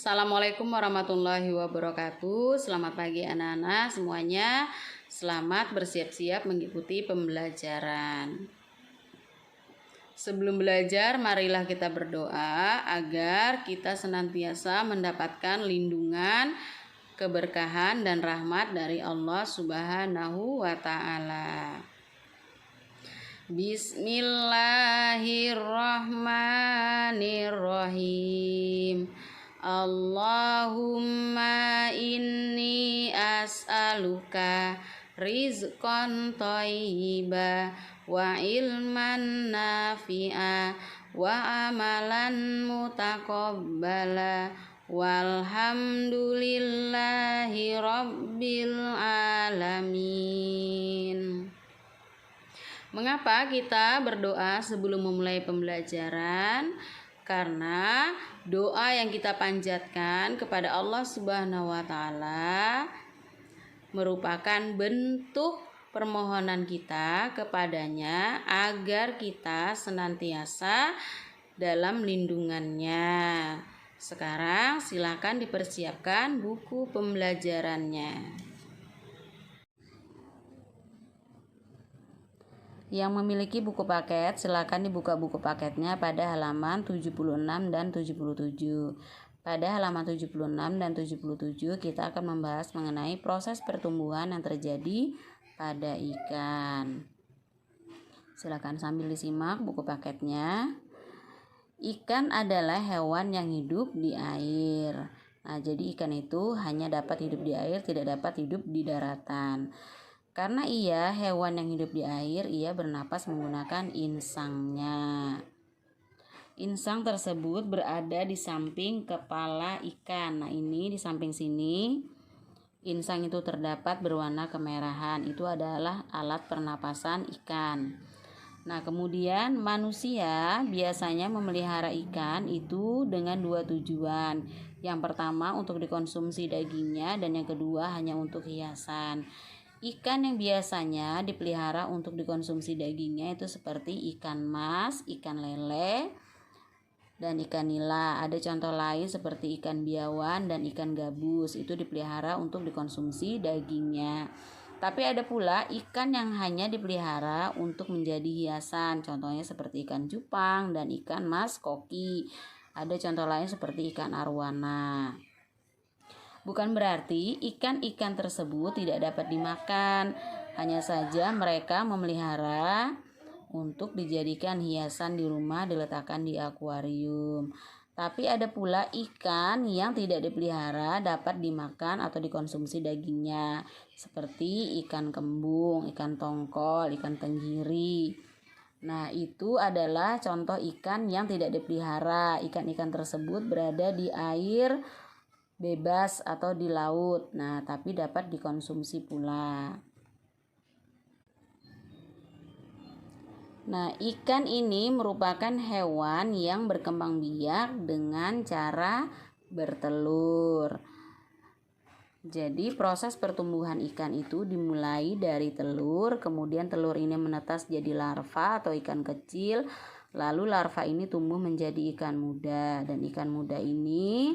Assalamualaikum warahmatullahi wabarakatuh. Selamat pagi anak-anak semuanya. Selamat bersiap-siap mengikuti pembelajaran. Sebelum belajar, marilah kita berdoa agar kita senantiasa mendapatkan lindungan, keberkahan dan rahmat dari Allah Subhanahu wa taala. Bismillahirrahmanirrahim. Allahumma inni as'aluka rizqan thayyiba wa ilman nafi'a wa amalan mutaqabbala walhamdulillahi rabbil alamin. Mengapa kita berdoa sebelum memulai pembelajaran? Karena doa yang kita panjatkan kepada Allah Subhanahu wa taala merupakan bentuk permohonan kita kepadanya agar kita senantiasa dalam lindungannya. Sekarang silakan dipersiapkan buku pembelajarannya. Yang memiliki buku paket, silakan dibuka buku paketnya pada halaman 76 dan 77. Pada halaman 76 dan 77 kita akan membahas mengenai proses pertumbuhan yang terjadi pada ikan. Silakan sambil disimak buku paketnya. Ikan adalah hewan yang hidup di air. Nah, jadi ikan itu hanya dapat hidup di air, tidak dapat hidup di daratan. Karena ia hewan yang hidup di air, ia bernapas menggunakan insangnya. Insang tersebut berada di samping kepala ikan. Nah, ini di samping sini. Insang itu terdapat berwarna kemerahan. Itu adalah alat pernapasan ikan. Nah, kemudian manusia biasanya memelihara ikan itu dengan dua tujuan. Yang pertama untuk dikonsumsi dagingnya dan yang kedua hanya untuk hiasan. Ikan yang biasanya dipelihara untuk dikonsumsi dagingnya itu seperti ikan mas, ikan lele, dan ikan nila. Ada contoh lain seperti ikan biawan dan ikan gabus. Itu dipelihara untuk dikonsumsi dagingnya. Tapi ada pula ikan yang hanya dipelihara untuk menjadi hiasan. Contohnya seperti ikan cupang dan ikan mas koki. Ada contoh lain seperti ikan arwana. Bukan berarti ikan-ikan tersebut tidak dapat dimakan, hanya saja mereka memelihara untuk dijadikan hiasan di rumah, diletakkan di akuarium. Tapi ada pula ikan yang tidak dipelihara dapat dimakan atau dikonsumsi dagingnya, seperti ikan kembung, ikan tongkol, ikan tenggiri. Nah, itu adalah contoh ikan yang tidak dipelihara. Ikan-ikan tersebut berada di air bebas atau di laut. Nah, tapi dapat dikonsumsi pula. Nah, ikan ini merupakan hewan yang berkembang biak dengan cara bertelur. Jadi, proses pertumbuhan ikan itu dimulai dari telur, kemudian telur ini menetas jadi larva atau ikan kecil, lalu larva ini tumbuh menjadi ikan muda, dan ikan muda ini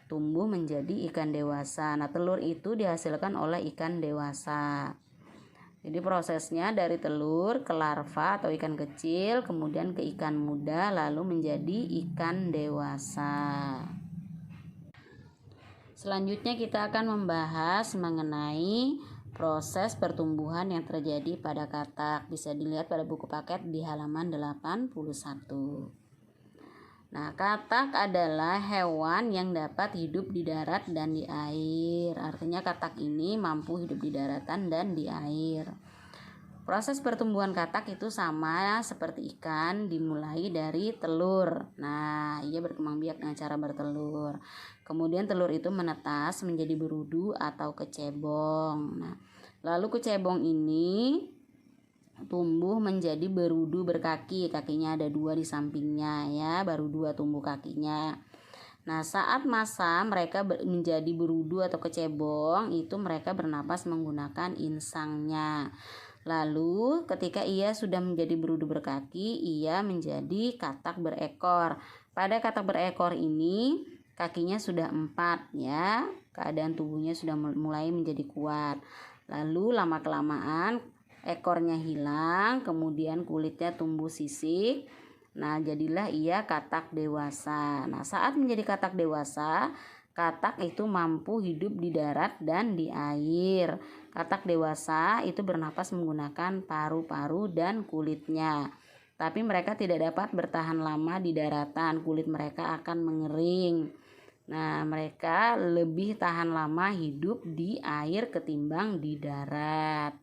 tumbuh menjadi ikan dewasa. Nah, telur itu dihasilkan oleh ikan dewasa. Jadi prosesnya dari telur ke larva atau ikan kecil, kemudian ke ikan muda, lalu menjadi ikan dewasa. Selanjutnya kita akan membahas mengenai proses pertumbuhan yang terjadi pada katak. Bisa dilihat pada buku paket di halaman 81. Nah, katak adalah hewan yang dapat hidup di darat dan di air. Artinya katak ini mampu hidup di daratan dan di air. Proses pertumbuhan katak itu sama seperti ikan, dimulai dari telur. Nah, ia berkembang biak dengan cara bertelur. Kemudian telur itu menetas menjadi berudu atau kecebong. Nah, lalu kecebong ini tumbuh menjadi berudu berkaki, kakinya ada dua di sampingnya ya, baru dua tumbuh kakinya. Nah, saat masa mereka menjadi berudu atau kecebong, itu mereka bernapas menggunakan insangnya. Lalu ketika ia sudah menjadi berudu berkaki, ia menjadi katak berekor. Pada katak berekor ini kakinya sudah 4 ya, keadaan tubuhnya sudah mulai menjadi kuat. Lalu lama-kelamaan ekornya hilang, kemudian kulitnya tumbuh sisik. Nah, jadilah ia katak dewasa. Nah, saat menjadi katak dewasa, katak itu mampu hidup di darat dan di air. Katak dewasa itu bernapas menggunakan paru-paru dan kulitnya. Tapi mereka tidak dapat bertahan lama di daratan, kulit mereka akan mengering. Nah, mereka lebih tahan lama hidup di air ketimbang di darat.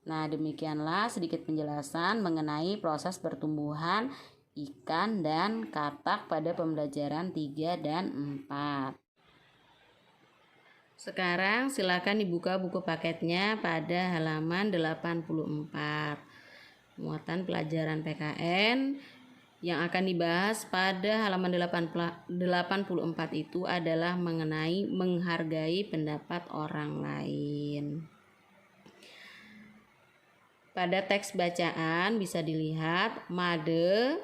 Nah, demikianlah sedikit penjelasan mengenai proses pertumbuhan ikan dan katak pada pembelajaran 3 dan 4. Sekarang silakan dibuka buku paketnya pada halaman 84. Muatan pelajaran PKN yang akan dibahas pada halaman 84 itu adalah mengenai menghargai pendapat orang lain. Pada teks bacaan bisa dilihat Made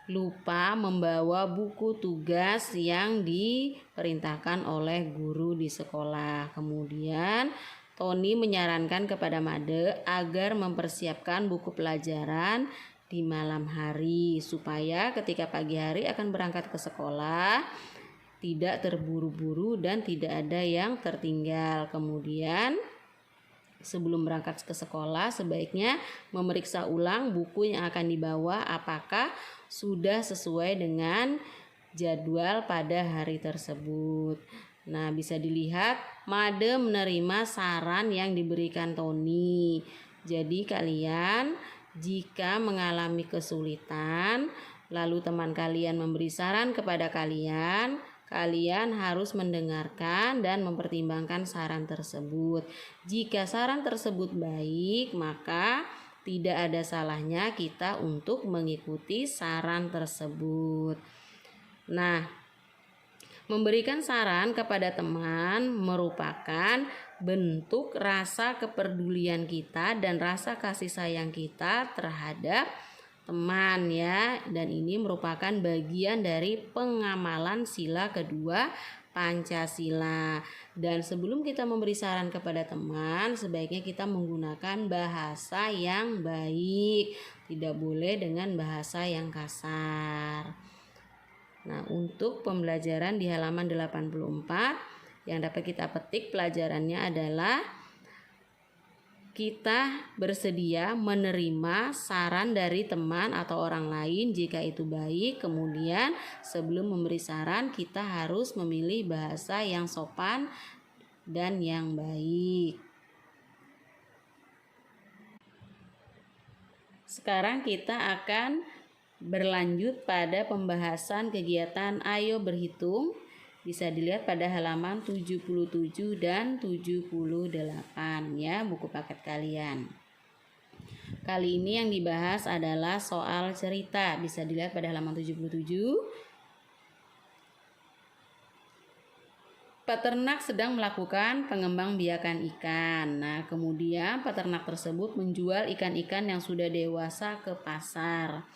lupa membawa buku tugas yang diperintahkan oleh guru di sekolah. Kemudian Tony menyarankan kepada Made agar mempersiapkan buku pelajaran di malam hari supaya ketika pagi hari akan berangkat ke sekolah tidak terburu-buru dan tidak ada yang tertinggal. Kemudian sebelum berangkat ke sekolah sebaiknya memeriksa ulang buku yang akan dibawa apakah sudah sesuai dengan jadwal pada hari tersebut. Nah, bisa dilihat Made menerima saran yang diberikan Tony. Jadi kalian jika mengalami kesulitan lalu teman kalian memberi saran kepada kalian, kalian harus mendengarkan dan mempertimbangkan saran tersebut. Jika saran tersebut baik, maka tidak ada salahnya kita untuk mengikuti saran tersebut. Nah, memberikan saran kepada teman merupakan bentuk rasa kepedulian kita dan rasa kasih sayang kita terhadap teman ya, dan ini merupakan bagian dari pengamalan sila kedua Pancasila. Dan sebelum kita memberi saran kepada teman, sebaiknya kita menggunakan bahasa yang baik, tidak boleh dengan bahasa yang kasar. Nah, untuk pembelajaran di halaman 84 yang dapat kita petik pelajarannya adalah kita bersedia menerima saran dari teman atau orang lain jika itu baik. Kemudian sebelum memberi saran kita harus memilih bahasa yang sopan dan yang baik. Sekarang kita akan berlanjut pada pembahasan kegiatan Ayo Berhitung. Bisa dilihat pada halaman 77 dan 78 ya, buku paket kalian. Kali ini yang dibahas adalah soal cerita. Bisa dilihat pada halaman 77. Peternak sedang melakukan pengembangbiakan ikan. Nah, kemudian peternak tersebut menjual ikan-ikan yang sudah dewasa ke pasar.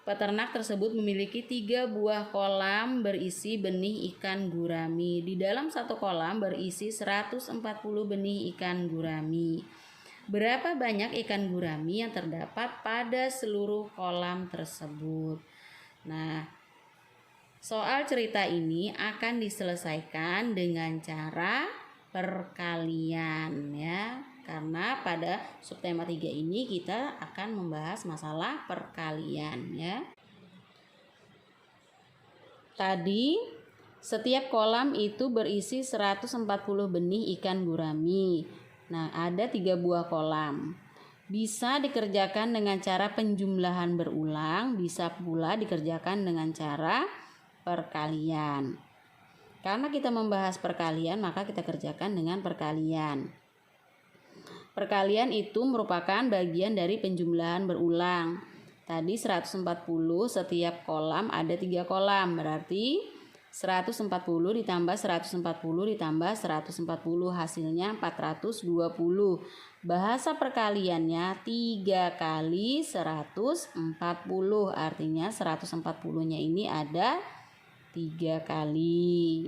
Peternak tersebut memiliki 3 buah kolam berisi benih ikan gurami. Di dalam satu kolam berisi 140 benih ikan gurami. Berapa banyak ikan gurami yang terdapat pada seluruh kolam tersebut? Nah, soal cerita ini akan diselesaikan dengan cara perkalian ya. Karena pada subtema 3 ini kita akan membahas masalah perkalian ya. Tadi setiap kolam itu berisi 140 benih ikan gurami. Nah, ada 3 buah kolam. Bisa dikerjakan dengan cara penjumlahan berulang, bisa pula dikerjakan dengan cara perkalian. Karena kita membahas perkalian, maka kita kerjakan dengan perkalian. Perkalian itu merupakan bagian dari penjumlahan berulang. Tadi 140 setiap kolam ada 3 kolam. Berarti 140 ditambah 140 ditambah 140 hasilnya 420. Bahasa perkaliannya 3 kali 140. Artinya 140-nya ini ada 3 kali.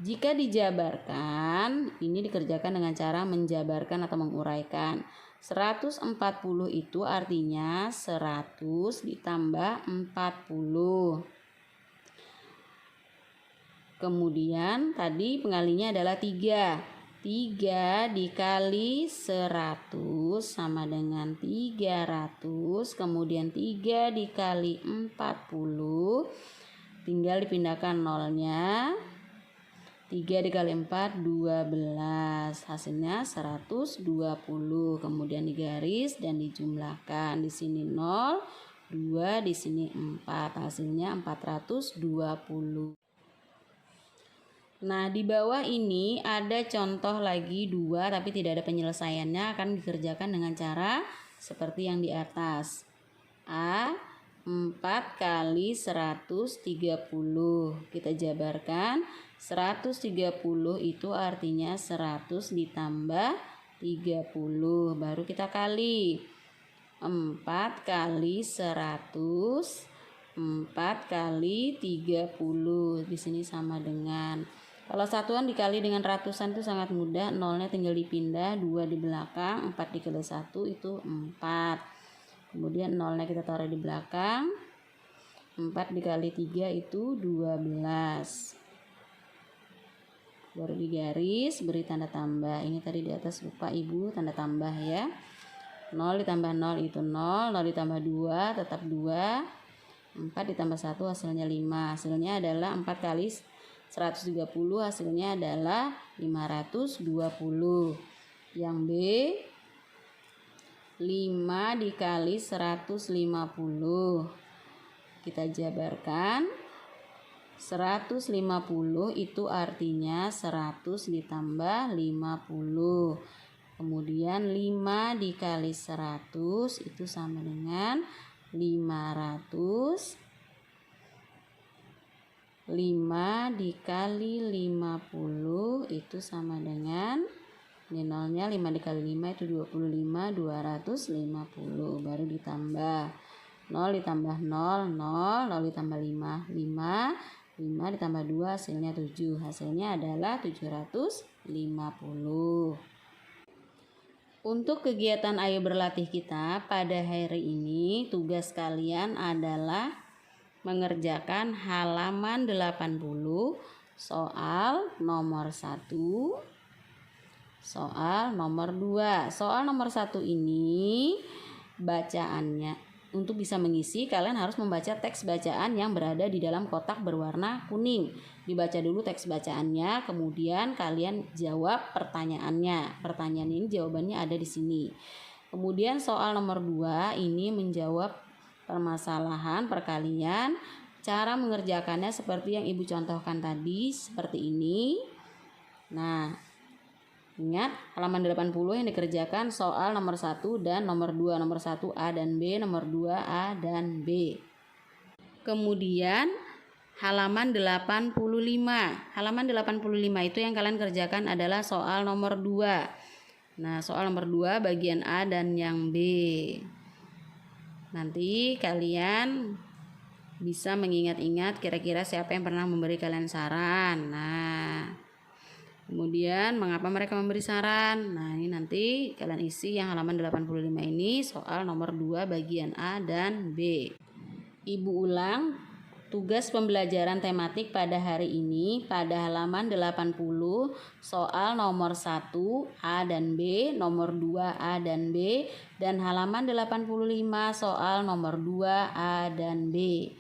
Jika dijabarkan, ini dikerjakan dengan cara menjabarkan atau menguraikan. 140 itu artinya 100 ditambah 40. Kemudian tadi pengalinya adalah 3. 3 dikali 100 sama dengan 300. Kemudian 3 dikali 40. Tinggal dipindahkan nolnya. 3 dikali 4, 12. Hasilnya 120. Kemudian digaris dan dijumlahkan. Di sini 0, 2, di sini 4. Hasilnya 420. Nah, di bawah ini ada contoh lagi 2 tapi tidak ada penyelesaiannya, akan dikerjakan dengan cara seperti yang di atas. A 4 kali 130. Kita jabarkan. 130 itu artinya 100 ditambah 30. Baru kita kali. 4 kali 100. 4 kali 30. Di sini sama dengan, kalau satuan dikali dengan ratusan itu sangat mudah. Nolnya tinggal dipindah, 2 di belakang, 4 dikali 1 itu 4. Kemudian nolnya kita taruh di belakang. 4 dikali 3 itu 12. Baru digaris, beri tanda tambah. Ini tadi di atas lupa ibu tanda tambah ya. 0 ditambah 0 itu 0. 0 ditambah 2 tetap 2. 4 ditambah 1 hasilnya 5. Hasilnya adalah 4 kali 130, hasilnya adalah 520. Yang B 5 dikali 150. Kita jabarkan. 150 itu artinya 100 ditambah 50. Kemudian 5 dikali 100 itu sama dengan 500. 5 dikali 50 itu sama dengan, ini nolnya, 5 dikali 5 itu 25, 250. Baru ditambah. 0 ditambah 0, 0. 0 ditambah 5, 5. 5 ditambah 2 hasilnya 7. Hasilnya adalah 750. Untuk kegiatan Ayo Berlatih kita pada hari ini, tugas kalian adalah mengerjakan halaman 80, soal nomor 1, soal nomor 2. Soal nomor 1 ini bacaannya, untuk bisa mengisi kalian harus membaca teks bacaan yang berada di dalam kotak berwarna kuning. Dibaca dulu teks bacaannya, kemudian kalian jawab pertanyaannya. Pertanyaan ini jawabannya ada di sini. Kemudian soal nomor 2 ini menjawab permasalahan perkalian. Cara mengerjakannya seperti yang ibu contohkan tadi, seperti ini. Nah, ingat halaman 80 yang dikerjakan soal nomor 1 dan nomor 2. Nomor 1 A dan B, nomor 2 A dan B. Kemudian halaman 85. Halaman 85 itu yang kalian kerjakan adalah soal nomor 2. Nah, soal nomor 2 bagian A dan yang B. Nanti kalian bisa mengingat-ingat kira-kira siapa yang pernah memberi kalian saran. Nah, kemudian mengapa mereka memberi saran? Nah, ini nanti kalian isi yang halaman 85 ini soal nomor 2 bagian A dan B. Ibu ulang tugas pembelajaran tematik pada hari ini pada halaman 80 soal nomor 1 A dan B, nomor 2 A dan B, dan halaman 85 soal nomor 2 A dan B.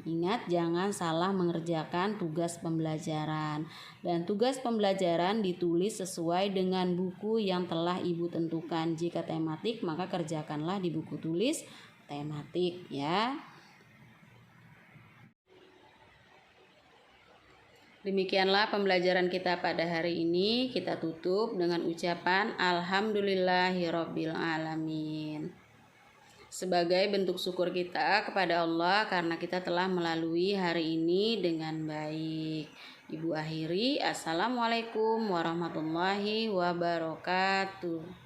Ingat, jangan salah mengerjakan tugas pembelajaran. Dan tugas pembelajaran ditulis sesuai dengan buku yang telah ibu tentukan. Jika tematik, maka kerjakanlah di buku tulis tematik ya. Demikianlah pembelajaran kita pada hari ini. Kita tutup dengan ucapan Alhamdulillahirabbil alamin. Sebagai bentuk syukur kita kepada Allah karena kita telah melalui hari ini dengan baik. Ibu akhiri, Assalamualaikum warahmatullahi wabarakatuh.